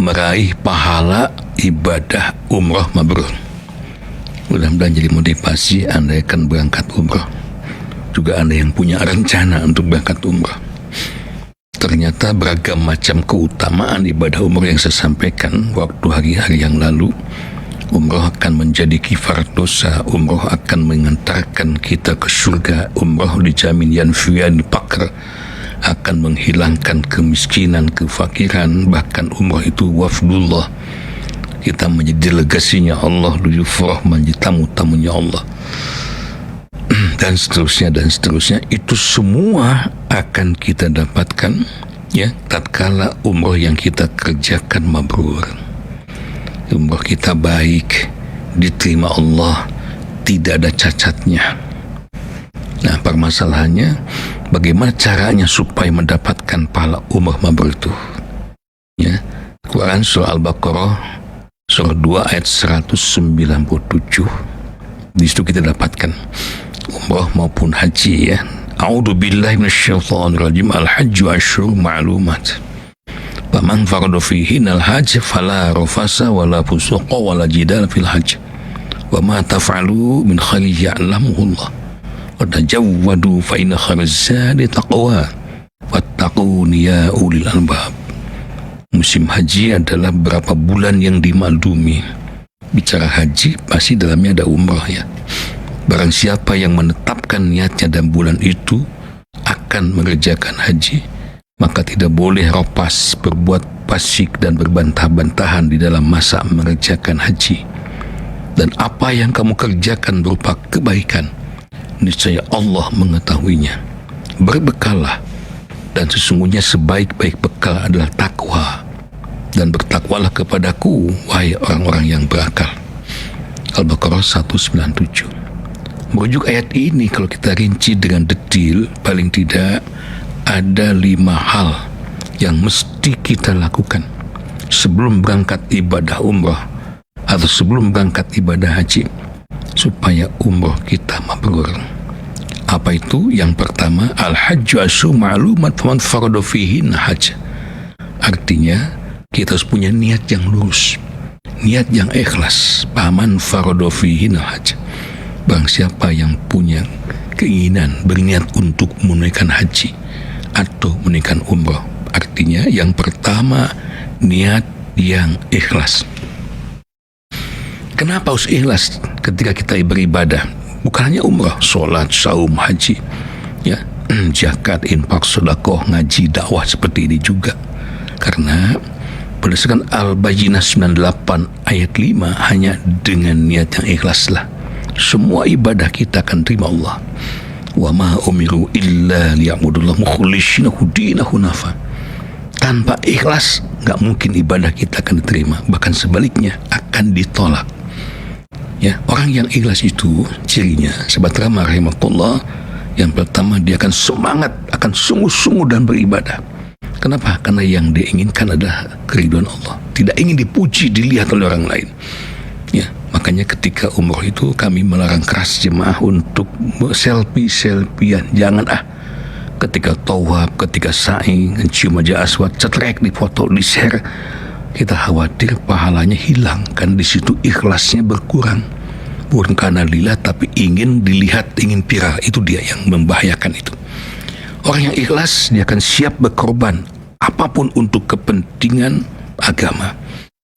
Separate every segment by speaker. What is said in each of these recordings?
Speaker 1: meraih pahala ibadah umroh mabrur. Mudah-mudahan jadi motivasi Anda akan berangkat umroh. Juga Anda yang punya rencana untuk berangkat umroh. Ternyata beragam macam keutamaan ibadah umroh yang saya sampaikan waktu hari-hari yang lalu. Umroh akan menjadi kifarat dosa, umroh akan mengantarkan kita ke surga, umroh dijamin yanfiyan pakr, akan menghilangkan kemiskinan, kefakiran, bahkan umroh itu wafdullah, kita menjadi delegasinya Allah, duyufroh, menjadi tamu-tamunya Allah, dan seterusnya, itu semua akan kita dapatkan ya tatkala umroh yang kita kerjakan mabrur. Umroh kita baik, diterima Allah, tidak ada cacatnya. Nah, permasalahannya bagaimana caranya supaya mendapatkan pahala umroh mabrur itu? Ya, Quran surah Al-Baqarah surah 2 ayat 197. Di situ kita dapatkan umroh maupun haji ya. A'udzu billahi minasyaitonir rajim. Al-hajju asyhurun ma'lumat. Faman farada fihinal hajj fala rafasa wala fusuqa wala jidala fil hajj. Wa ma taf'alu min khairin ya'lamuhu Allah. Wa tajawwadu fa inna khairaz zadi taqwa. Wattaquni ya ulil albab. Musim haji adalah berapa bulan yang dimaklumi. Bicara haji pasti dalamnya ada umrah ya. Barang siapa yang menetapkan niatnya dalam bulan itu akan mengerjakan haji, maka tidak boleh ropas, berbuat fasik dan berbantah-bantahan di dalam masa mengerjakan haji. Dan apa yang kamu kerjakan berupa kebaikan, niscaya Allah mengetahuinya. Berbekallah, dan sesungguhnya sebaik-baik bekal adalah takwa. Dan bertakwalah kepadaku, wahai orang-orang yang berakal. Al-Baqarah 197. Merujuk ayat ini kalau kita rinci dengan detail, paling tidak ada 5 hal yang mesti kita lakukan sebelum berangkat ibadah umrah atau sebelum berangkat ibadah haji supaya umrah kita mabrur. Apa itu? Yang pertama, al-hajju asyhurun ma'lumat faman farada fihin hajj. Artinya kita harus punya niat yang lurus, niat yang ikhlas. Faman farada fihin hajj. Barang siapa yang punya keinginan berniat untuk menunaikan haji atau menunaikan umrah, artinya yang pertama niat yang ikhlas. Kenapa harus ikhlas ketika kita beribadah? Bukan hanya umrah, sholat, saum, haji ya, zakat, infak, sedekah, ngaji, dakwah seperti ini juga. Karena berdasarkan Al-Baqarah 98 ayat 5, hanya dengan niat yang ikhlaslah semua ibadah kita akan terima Allah. Wa ma umiru illa liya'budullaha mukhlishina hudinahu hunafa. Tanpa ikhlas nggak mungkin ibadah kita akan diterima, bahkan sebaliknya akan ditolak. Ya, orang yang ikhlas itu cirinya, sahabat Rama rahimahullah, yang pertama dia akan semangat, akan sungguh-sungguh dan beribadah. Kenapa? Karena yang dia inginkan adalah keridhaan Allah, tidak ingin dipuji, dilihat oleh orang lain. Ya, makanya ketika umroh itu kami melarang keras jemaah untuk selfie-selfian. Jangan ketika tawaf, ketika sa'i, cium Hajar Aswad, cetrek, difoto, di-share. Kita khawatir pahalanya hilang, kan di situ ikhlasnya berkurang. Bukan karena lillah, tapi ingin dilihat, ingin viral. Itu dia yang membahayakan itu. Orang yang ikhlas, dia akan siap berkorban apapun untuk kepentingan agama,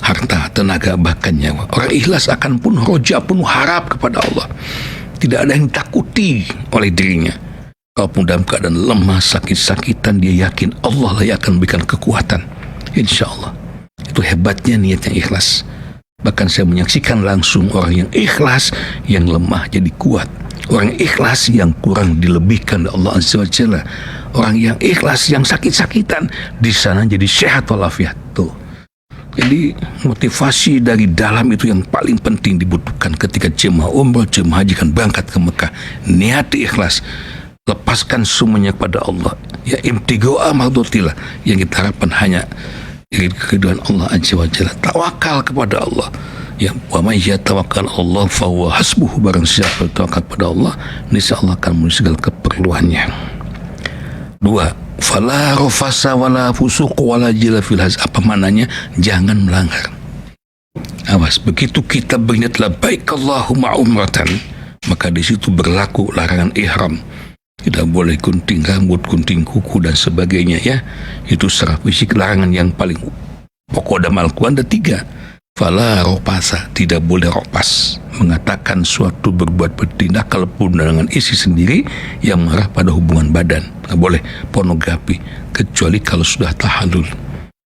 Speaker 1: harta, tenaga, bahkan nyawa. Orang ikhlas akan penuh roja, penuh harap kepada Allah. Tidak ada yang takuti oleh dirinya. Kalaupun dalam keadaan lemah, sakit-sakitan, dia yakin Allah lah yang akan memberikan kekuatan. Insya Allah. Itu hebatnya niat yang ikhlas. Bahkan saya menyaksikan langsung orang yang ikhlas, yang lemah jadi kuat. Orang yang ikhlas yang kurang dilebihkan oleh Allah Azza wa Jalla. Orang yang ikhlas yang sakit-sakitan di sana jadi sehat walafiat. Tuh. Jadi motivasi dari dalam itu yang paling penting dibutuhkan ketika jemaah umrah, jemaah haji kan berangkat ke Mekah. Niat ikhlas, lepaskan semuanya kepada Allah. Ya, imtigoa mardotillah, yang kita harapkan hanya keridhaan Allah Azza wa Jalla. Tawakal kepada Allah. Ya, wa may yatawakkal Allah fa huwa hasbuh. Barang siapa bertawakal kepada Allah, niscaya Allah akan memenuhi segala keperluannya. 2. Fala rafasa wala fusuq wala jila fil haj. Apa maknanya? Jangan melanggar. Awas, begitu kita berniat labbaik Allahumma umratan, maka di situ berlaku larangan ihram. Tidak boleh gunting rambut, gunting kuku dan sebagainya, ya. Itu secara fisik larangan yang paling pokok dalam Al-Quran ada 3. Fala ropasa, tidak boleh ropas, mengatakan suatu berbuat bertindak kalaupun dengan isi sendiri yang mengarah pada hubungan badan. Tidak boleh pornografi kecuali kalau sudah tahallul.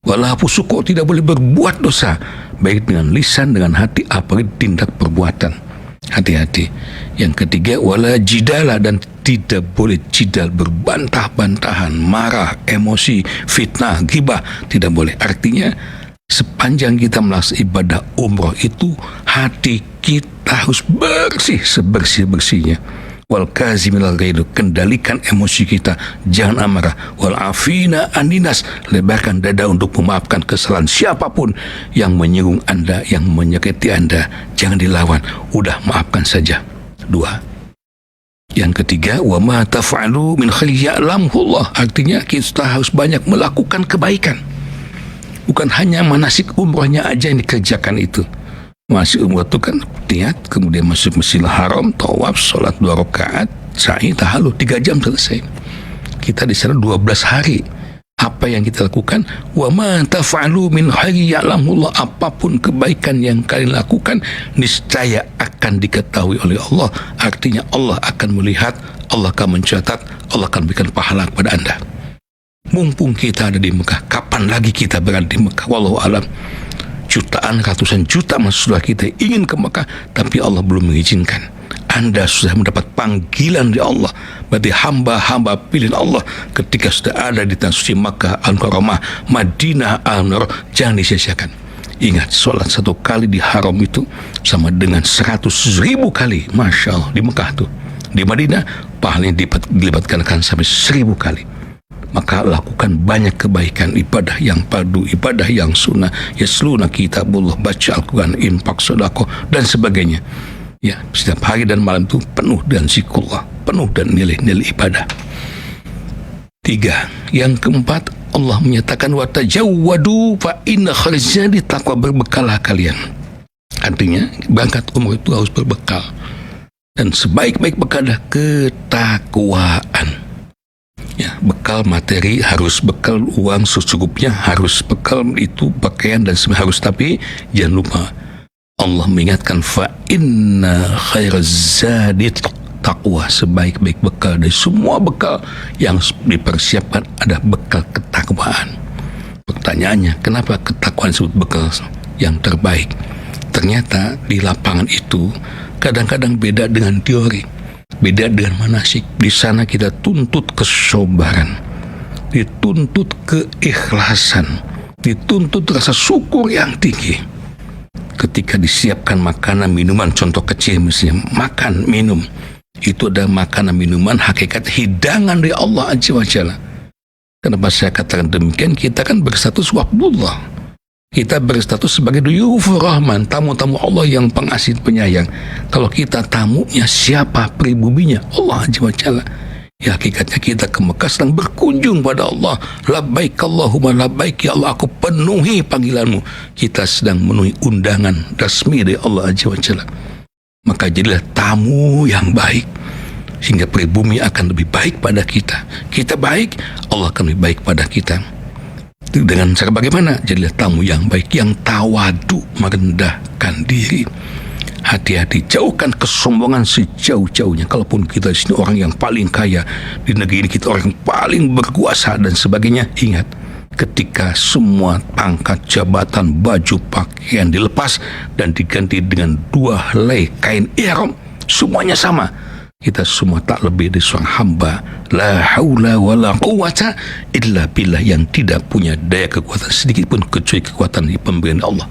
Speaker 1: Wala fusuq, tidak boleh berbuat dosa baik dengan lisan, dengan hati, apalagi tindak perbuatan. Hati-hati. Yang ketiga, wala jidala, dan tidak boleh jidal, berbantah-bantahan, marah, emosi, fitnah, ghibah, tidak boleh. Artinya sepanjang kita melaksanakan ibadah umroh itu, hati kita harus bersih sebersih-bersihnya. Wal kazimil ghaidu, kendalikan emosi kita, jangan amarah. Wal afina aninas, lebarkan dada untuk memaafkan kesalahan siapapun yang menyinggung Anda, yang menyakiti Anda, jangan dilawan, udah maafkan saja. 2. Yang ketiga, wa ma taf'alu min khairin ya'lamhu Allah, artinya kita harus banyak melakukan kebaikan. Bukan hanya manasik umrohnya aja yang dikerjakan itu. Masih umrah itu kan niat, kemudian masuk Masjidil Haram, tawaf, sholat 2 rakaat, sa'i, tahallul, 3 jam selesai. Kita di sana 12 hari. Apa yang kita lakukan? Wa ma taf'alu min khairin ya'lamullah, apapun kebaikan yang kalian lakukan niscaya akan diketahui oleh Allah. Artinya Allah akan melihat, Allah akan mencatat, Allah akan berikan pahala kepada Anda. Mumpung kita ada di Mekah, kapan lagi kita berada di Mekah? Wallahu alam. Jutaan, ratusan juta manusia kita ingin ke Mekah, tapi Allah belum mengizinkan. Anda sudah mendapat panggilan dari Allah, berarti hamba-hamba pilihan Allah. Ketika sudah ada di tanah suci Mekah Al-Karamah, Madinah Al-Nur, jangan disia-siakan. Ingat, sholat 1 kali di haram itu sama dengan 100.000 kali, Masya Allah, di Mekah tuh. Di Madinah pahalanya dilibatkan sampai 1000 kali. Maka lakukan banyak kebaikan, ibadah yang padu, ibadah yang sunnah, yasluna kitabullah, baca Al-Quran, infak, sedekah dan sebagainya. Ya, setiap hari dan malam itu penuh dengan zikrullah, penuh dan nilai-nilai ibadah. 3. Yang keempat, Allah menyatakan wa tajawwadu fa inna khairaz zadi taqwa, berbekalah kalian. Artinya berangkat umroh itu harus berbekal, dan sebaik-baik bekal adalah ketakwaan. Ya, bekal materi harus, bekal uang secukupnya harus, bekal itu pakaian dan semua harus. Tapi jangan lupa Allah mengingatkan fa inna khairaz zadi taqwa, sebaik-baik bekal dari semua bekal yang dipersiapkan ada bekal ketakwaan. Pertanyaannya, kenapa ketakwaan disebut bekal yang terbaik? Ternyata di lapangan itu kadang-kadang beda dengan teori, beda dengan manasik. Di sana kita tuntut kesabaran, dituntut keikhlasan, dituntut rasa syukur yang tinggi. Ketika disiapkan makanan, minuman, contoh kecil misalnya, makan, minum, itu ada makanan, minuman, hakikat hidangan dari Allah Azza wa Jalla. Kenapa saya katakan demikian? Kita kan berstatus wabdullah, kita berstatus sebagai duyufur rahman, tamu-tamu Allah yang pengasih penyayang. Kalau kita tamunya siapa? Pribuminya Allah Azza wa Jalla. Ya, hakikatnya kita ke Mekah sedang berkunjung pada Allah. Labbaik Allahumma labbaik, ya Allah, aku penuhi panggilanmu. Kita sedang memenuhi undangan resmi dari Allah Azza wa Jalla. Maka jadilah tamu yang baik, sehingga pribumi akan lebih baik pada kita. Kita baik, Allah akan lebih baik pada kita. Dengan cara bagaimana? Jadilah tamu yang baik, yang tawadu, merendahkan diri. Hati-hati, jauhkan kesombongan sejauh-jauhnya. Kalaupun kita di sini orang yang paling kaya, di negeri ini kita orang yang paling berkuasa dan sebagainya, ingat, ketika semua pangkat, jabatan, baju, pakaian dilepas dan diganti dengan 2 helai kain ihram, semuanya sama, kita semua tak lebih dari seorang hamba la haula wala quwata illa billah, yang tidak punya daya kekuatan sedikit pun kecuali kekuatan di pemberian Allah.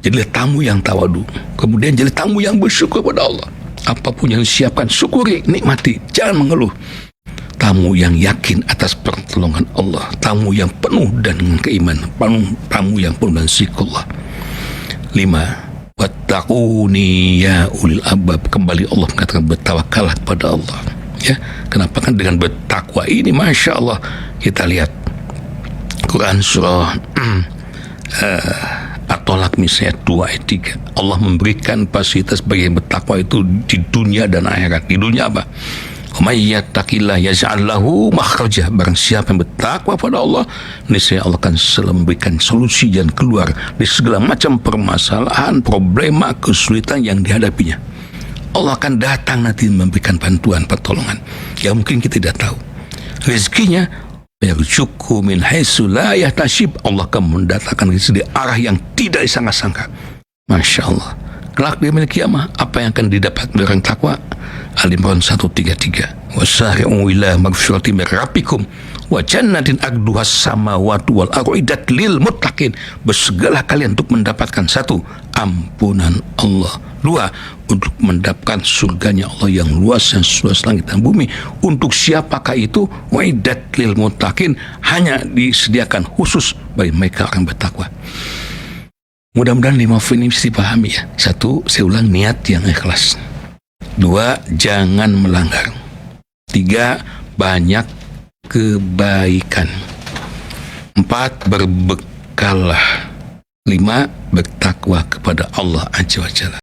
Speaker 1: Jadilah tamu yang tawadu, kemudian jadi tamu yang bersyukur pada Allah. Apapun yang disiapkan, syukuri, nikmati, jangan mengeluh. Tamu yang yakin atas pertolongan Allah, tamu yang penuh dengan keimanan, tamu yang penuh dengan zikrullah. 5. Wattaquni ya ulil albab, kembali Allah mengatakan bertawakallah kepada Allah. Ya, kenapa? Kan dengan bertakwa ini, masya Allah, kita lihat Quran surah At-Tolak misalnya 2 ayat 3, Allah memberikan fasilitas bagi yang bertakwa itu di dunia dan akhirat. Di dunia apa? May yattaqillah yaj'al lahu makhraja. Barang siapa yang bertakwa pada Allah, niscaya Allah akan selalu memberikan solusi dan keluar dari segala macam permasalahan, problema, kesulitan yang dihadapinya. Allah akan datang nanti memberikan bantuan, pertolongan yang mungkin kita tidak tahu. Rezekinya yarzuqhu min haitsu la yahtasib. Allah akan mendatangkan rezeki di arah yang tidak disangka-sangka. Masya Allah. Kelak di hari kiamah, apa yang akan didapat dari orang takwa? Al-Imran 133. Wasari'u ila magfirati min rabbikum wa jannatin arduhas samawati wal ardu iddat lil muttaqin. Bersegeralah kalian untuk mendapatkan 1, ampunan Allah. 2, untuk mendapatkan surganya Allah yang luas dan seluas langit dan bumi. Untuk siapakah itu? Wa iddat lil muttaqin, hanya disediakan khusus bagi mereka orang bertakwa. Mudah-mudahan 5 poin ini bisa dipahami ya. 1, saya ulang, niat yang ikhlas. 2, jangan melanggar. 3, banyak kebaikan. 4, berbekallah. 5, bertakwa kepada Allah Azza wa Jalla.